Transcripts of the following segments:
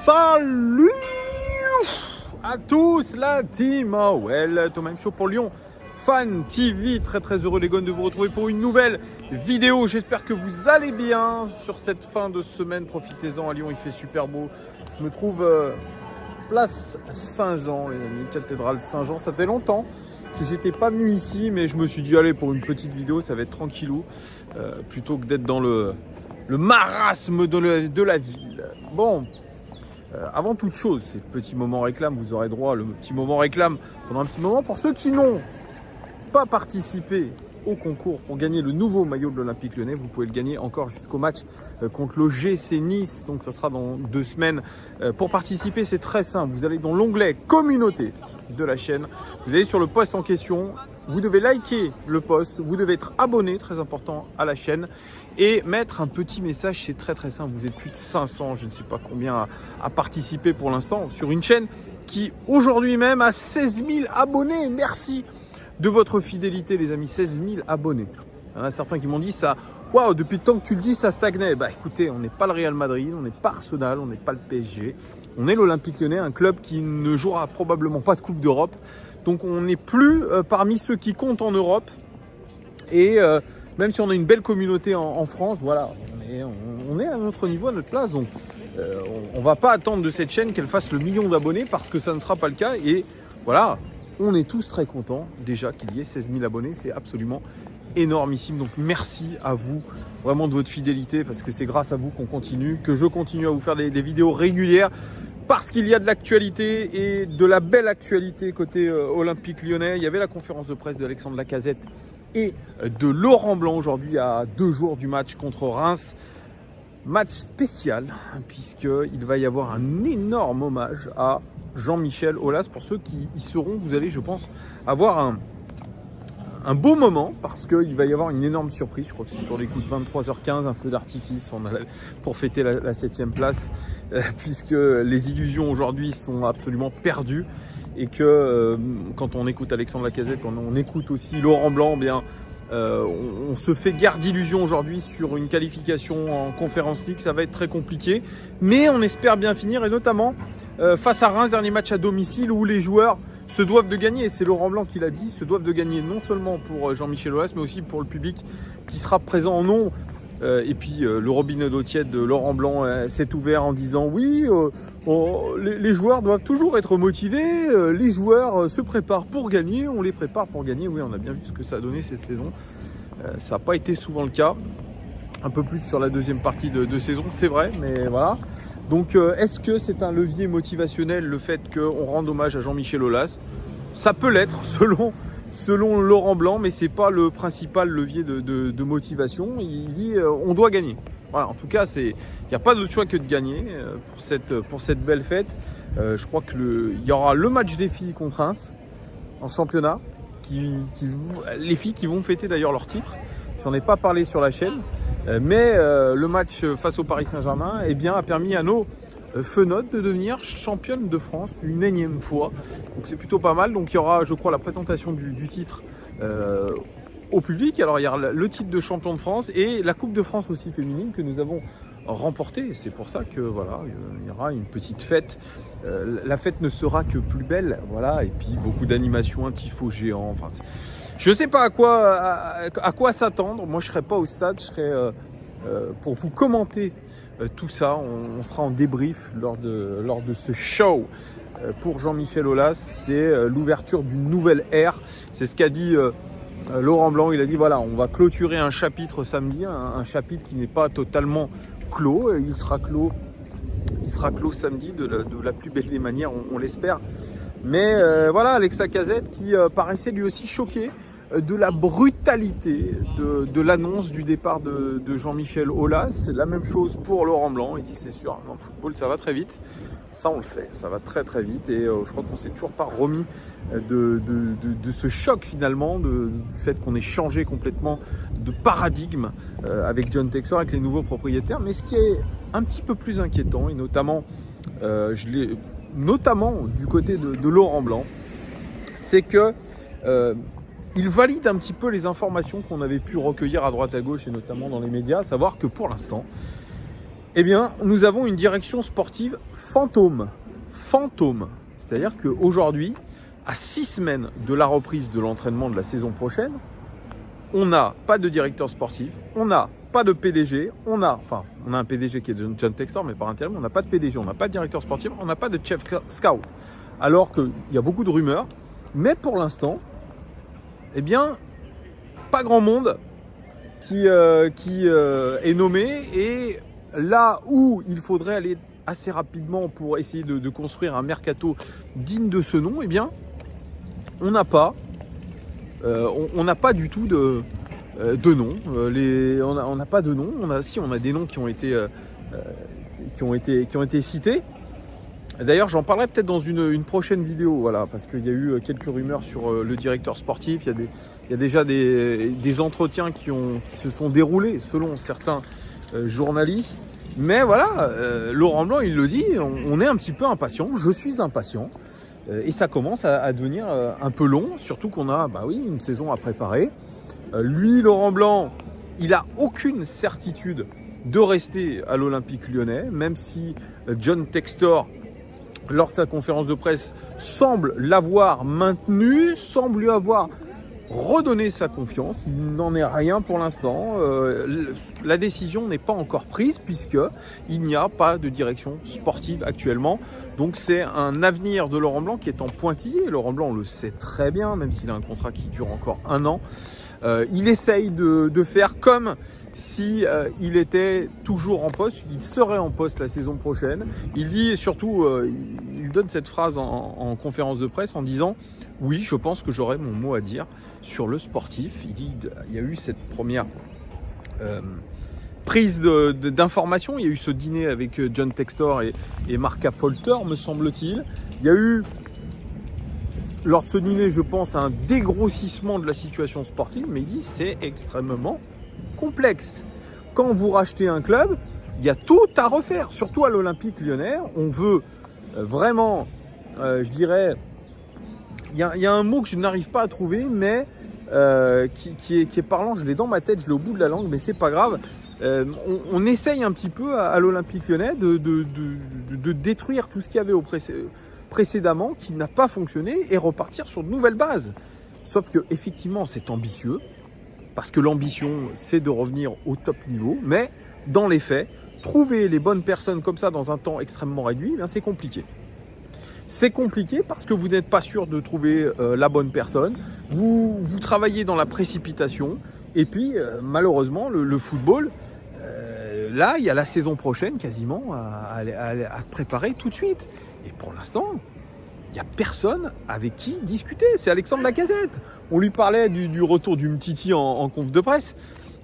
Salut à tous la team Well, Thomas M Show pour Lyon Fan TV. Très heureux les gones de vous retrouver pour une nouvelle vidéo. J'espère que vous allez bien sur cette fin de semaine. Profitez-en, à Lyon il fait super beau. Je me trouve place Saint-Jean les amis, cathédrale Saint-Jean. Ça fait longtemps que j'étais pas venu ici, mais je me suis dit allez, pour une petite vidéo ça va être tranquillou plutôt que d'être dans le marasme de la ville. Bon, avant toute chose, c'est le petit moment réclame, vous aurez droit le petit moment réclame pendant un petit moment. Pour ceux qui n'ont pas participé au concours pour gagner le nouveau maillot de l'Olympique Lyonnais, vous pouvez le gagner encore jusqu'au match contre le GC Nice, donc ça sera dans 2 semaines. Pour participer, c'est très simple, vous allez dans l'onglet communauté de la chaîne, vous allez sur le post en question, vous devez liker le post, vous devez être abonné, très important, à la chaîne et mettre un petit message. C'est très simple, vous êtes plus de 500, je ne sais pas combien à participer pour l'instant sur une chaîne qui aujourd'hui même a 16 000 abonnés. Merci de votre fidélité les amis, 16 000 abonnés. Il y en a certains qui m'ont dit ça, waouh, depuis le temps que tu le dis ça stagnait. Bah écoutez, on n'est pas le Real Madrid, on n'est pas Arsenal, on n'est pas le PSG, on est l'Olympique Lyonnais, un club qui ne jouera probablement pas de Coupe d'Europe. Donc on n'est plus parmi ceux qui comptent en Europe. Et même si on a une belle communauté en France, voilà, on est à notre niveau, à notre place. Donc on ne va pas attendre de cette chaîne qu'elle fasse le million d'abonnés parce que ça ne sera pas le cas. Et voilà, on est tous très contents déjà qu'il y ait 16 000 abonnés. C'est absolument énormissime. Donc merci à vous vraiment de votre fidélité parce que c'est grâce à vous qu'on continue, que je continue à vous faire des vidéos régulières. Parce qu'il y a de l'actualité et de la belle actualité côté Olympique Lyonnais. Il y avait la conférence de presse d'Alexandre Lacazette et de Laurent Blanc aujourd'hui à 2 jours du match contre Reims. Match spécial puisqu'il va y avoir un énorme hommage à Jean-Michel Aulas. Pour ceux qui y seront, vous allez, je pense, avoir un beau moment parce qu'il va y avoir une énorme surprise. Je crois que c'est sur les coups de 23h15, un feu d'artifice pour fêter la 7e place puisque les illusions aujourd'hui sont absolument perdues et que quand on écoute Alexandre Lacazette, quand on écoute aussi Laurent Blanc, eh bien on se fait guère d'illusions aujourd'hui sur une qualification en Conference League. Ça va être très compliqué, mais on espère bien finir et notamment face à Reims, dernier match à domicile où les joueurs se doivent de gagner, c'est Laurent Blanc qui l'a dit, se doivent de gagner non seulement pour Jean-Michel Aulas, mais aussi pour le public qui sera présent en nombre. Et puis le robinet d'eau tiède de Laurent Blanc s'est ouvert en disant oui, les joueurs doivent toujours être motivés, les joueurs se préparent pour gagner, on les prépare pour gagner. Oui, on a bien vu ce que ça a donné cette saison, ça n'a pas été souvent le cas, un peu plus sur la deuxième partie de saison, c'est vrai, mais voilà. Donc est-ce que c'est un levier motivationnel le fait qu'on rende hommage à Jean-Michel Aulas? Ça peut l'être selon Laurent Blanc, mais ce n'est pas le principal levier de motivation. Il dit on doit gagner. Voilà, en tout cas, il n'y a pas d'autre choix que de gagner pour cette belle fête. Je crois qu'il y aura le match des filles contre Reims en championnat. Les filles qui vont fêter d'ailleurs leur titre. J'en ai pas parlé sur la chaîne. Mais le match face au Paris Saint-Germain a permis à nos Fenotes de devenir championne de France une énième fois. Donc c'est plutôt pas mal. Donc il y aura, je crois, la présentation du titre au public. Alors il y aura le titre de champion de France et la Coupe de France aussi féminine que nous avons remportée. C'est pour ça que voilà, il y aura une petite fête. La fête ne sera que plus belle. Voilà, et puis beaucoup d'animations, un tifo géant. Enfin, je ne sais pas à quoi s'attendre. Moi, je ne serai pas au stade. Je serai pour vous commenter tout ça. On sera en débrief lors de ce show pour Jean-Michel Aulas. C'est l'ouverture d'une nouvelle ère. C'est ce qu'a dit Laurent Blanc. Il a dit voilà, on va clôturer un chapitre samedi, un chapitre qui n'est pas totalement clos. Il sera clos samedi de la plus belle des manières, on l'espère. Mais voilà, Alex Lacazette qui paraissait lui aussi choqué de la brutalité de l'annonce du départ de Jean-Michel Aulas. C'est la même chose pour Laurent Blanc. Il dit c'est sûr, dans le football ça va très vite. Ça on le sait, ça va très vite. Et je crois qu'on s'est toujours pas remis de ce choc finalement, du fait qu'on ait changé complètement de paradigme avec John Textor, avec les nouveaux propriétaires. Mais ce qui est un petit peu plus inquiétant, et notamment du côté de Laurent Blanc, c'est que il valide un petit peu les informations qu'on avait pu recueillir à droite à gauche et notamment dans les médias, à savoir que pour l'instant, Eh bien, nous avons une direction sportive fantôme. Fantôme. C'est-à-dire qu'aujourd'hui, à 6 semaines de la reprise de l'entraînement de la saison prochaine, on n'a pas de directeur sportif, on n'a pas de PDG, on a un PDG qui est John Textor, mais par intérim, on n'a pas de PDG, on n'a pas de directeur sportif, on n'a pas de chef scout. Alors qu'il y a beaucoup de rumeurs, mais pour l'instant, eh bien, pas grand monde qui est nommé, et là où il faudrait aller assez rapidement pour essayer de construire un mercato digne de ce nom, eh bien, on n'a pas du tout de nom. On n'a pas de nom. On a des noms qui ont été cités. D'ailleurs, j'en parlerai peut-être dans une prochaine vidéo, voilà, parce qu'il y a eu quelques rumeurs sur le directeur sportif. Il y a déjà des entretiens qui se sont déroulés selon certains journalistes. Mais voilà, Laurent Blanc, il le dit, on est un petit peu impatient. Je suis impatient. Et ça commence à devenir un peu long, surtout qu'on a une saison à préparer. Lui, Laurent Blanc, il n'a aucune certitude de rester à l'Olympique Lyonnais, même si John Textor, lors de sa conférence de presse, semble l'avoir maintenu, semble lui avoir redonné sa confiance. Il n'en est rien pour l'instant. La décision n'est pas encore prise puisqu'il n'y a pas de direction sportive actuellement. Donc c'est un avenir de Laurent Blanc qui est en pointillé. Laurent Blanc, on le sait très bien, même s'il a un contrat qui dure encore 1 an. Il essaye de faire comme si il était toujours en poste. Il serait en poste la saison prochaine. Il dit surtout, il donne cette phrase en conférence de presse en disant « Oui, je pense que j'aurai mon mot à dire sur le sportif ». Il dit il y a eu cette première prise d'information. Il y a eu ce dîner avec John Textor et Marc Folter, me semble-t-il. Il y a eu, lors de ce dîner, je pense, un dégrossissement de la situation sportive, mais il dit c'est extrêmement complexe. Quand vous rachetez un club, il y a tout à refaire, surtout à l'Olympique Lyonnais. On veut vraiment, je dirais, il y a un mot que je n'arrive pas à trouver, mais qui est parlant. Je l'ai dans ma tête, je l'ai au bout de la langue, mais c'est pas grave. On essaye un petit peu à l'Olympique Lyonnais de détruire tout ce qu'il y avait précédemment, qui n'a pas fonctionné, et repartir sur de nouvelles bases. Sauf que effectivement, c'est ambitieux, parce que l'ambition, c'est de revenir au top niveau, mais dans les faits, trouver les bonnes personnes comme ça dans un temps extrêmement réduit, eh bien, c'est compliqué. C'est compliqué parce que vous n'êtes pas sûr de trouver la bonne personne, vous travaillez dans la précipitation, et puis malheureusement, le football, là, il y a la saison prochaine quasiment à préparer tout de suite. Et pour l'instant, il n'y a personne avec qui discuter. C'est Alexandre Lacazette. On lui parlait du retour du Umtiti en conf de presse.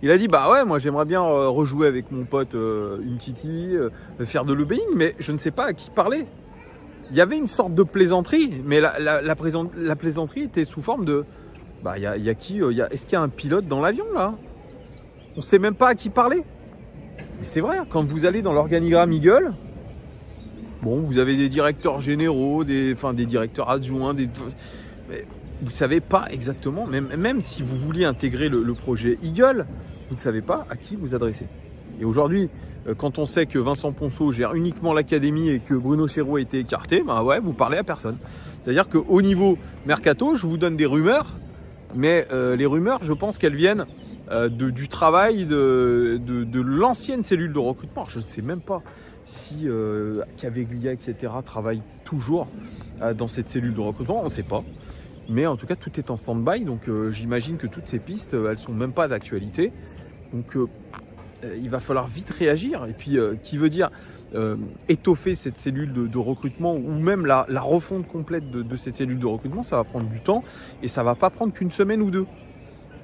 Il a dit, bah ouais, moi j'aimerais bien rejouer avec mon pote Umtiti, faire de l'obéing, mais je ne sais pas à qui parler. Il y avait une sorte de plaisanterie, mais la plaisanterie était sous forme de, bah il y a qui, est-ce qu'il y a un pilote dans l'avion là? On ne sait même pas à qui parler. Mais c'est vrai, quand vous allez dans l'organigramme Eagle, bon, vous avez des directeurs généraux, des directeurs adjoints, mais vous ne savez pas exactement, même si vous vouliez intégrer le projet Eagle, vous ne savez pas à qui vous adresser. Et aujourd'hui, quand on sait que Vincent Ponceau gère uniquement l'académie et que Bruno Chéreau a été écarté, bah ouais, vous parlez à personne. C'est-à-dire qu'au niveau mercato, je vous donne des rumeurs, mais les rumeurs, je pense qu'elles viennent du travail de l'ancienne cellule de recrutement. Je ne sais même pas si Caveglia, etc. travaille toujours dans cette cellule de recrutement, on ne sait pas. Mais en tout cas, tout est en stand-by, donc j'imagine que toutes ces pistes, elles ne sont même pas d'actualité. Donc il va falloir vite réagir. Et puis, qui veut dire étoffer cette cellule de recrutement ou même la refonte complète de cette cellule de recrutement, ça va prendre du temps et ça ne va pas prendre qu'une semaine ou deux.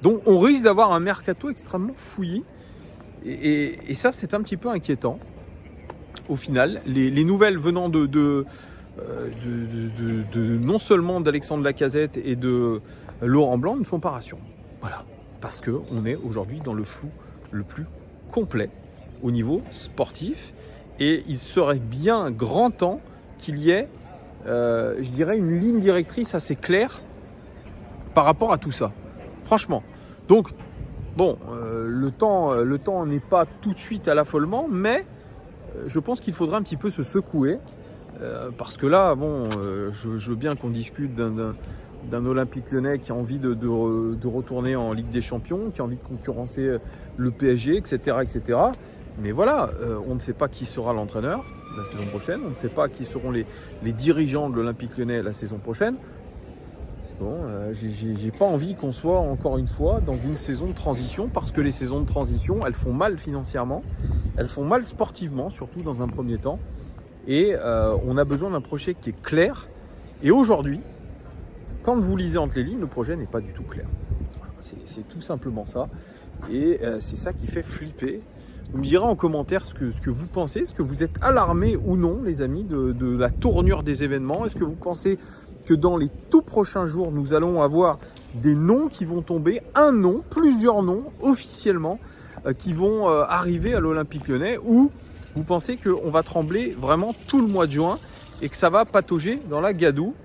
Donc on risque d'avoir un mercato extrêmement fouillé et ça, c'est un petit peu inquiétant. Au final, les nouvelles venant de non seulement d'Alexandre Lacazette et de Laurent Blanc ne sont pas rassurants. Voilà, parce qu'on est aujourd'hui dans le flou le plus complet au niveau sportif et il serait bien grand temps qu'il y ait, je dirais, une ligne directrice assez claire par rapport à tout ça. Franchement. Donc, bon, le temps n'est pas tout de suite à l'affolement, mais je pense qu'il faudra un petit peu se secouer. Parce que là, bon, je veux bien qu'on discute d'un Olympique Lyonnais qui a envie de retourner en Ligue des Champions, qui a envie de concurrencer le PSG, etc. etc. Mais voilà, on ne sait pas qui sera l'entraîneur la saison prochaine, on ne sait pas qui seront les dirigeants de l'Olympique Lyonnais la saison prochaine. Bon, j'ai pas envie qu'on soit encore une fois dans une saison de transition, parce que les saisons de transition, elles font mal financièrement, elles font mal sportivement, surtout dans un premier temps. Et on a besoin d'un projet qui est clair. Et aujourd'hui, quand vous lisez entre les lignes, le projet n'est pas du tout clair. C'est tout simplement ça. Et c'est ça qui fait flipper. Vous me direz en commentaire ce que vous pensez. Est-ce que vous êtes alarmés ou non, les amis, de la tournure des événements? Est-ce que vous pensez que dans les tout prochains jours, nous allons avoir des noms qui vont tomber, un nom, plusieurs noms officiellement, qui vont arriver à l'Olympique Lyonnais, ou vous pensez qu'on va trembler vraiment tout le mois de juin et que ça va patauger dans la gadoue?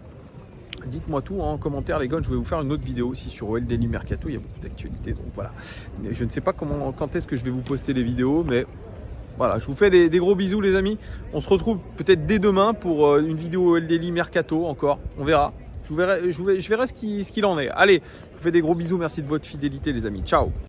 Dites-moi tout en commentaire, les gars. Je vais vous faire une autre vidéo aussi sur OL Daily Mercato. Il y a beaucoup d'actualités, donc voilà. Je ne sais pas quand est-ce que je vais vous poster les vidéos, mais voilà, je vous fais des gros bisous, les amis. On se retrouve peut-être dès demain pour une vidéo OL Daily Mercato encore. On verra. Je verrai ce qu'il en est. Allez, je vous fais des gros bisous. Merci de votre fidélité, les amis. Ciao.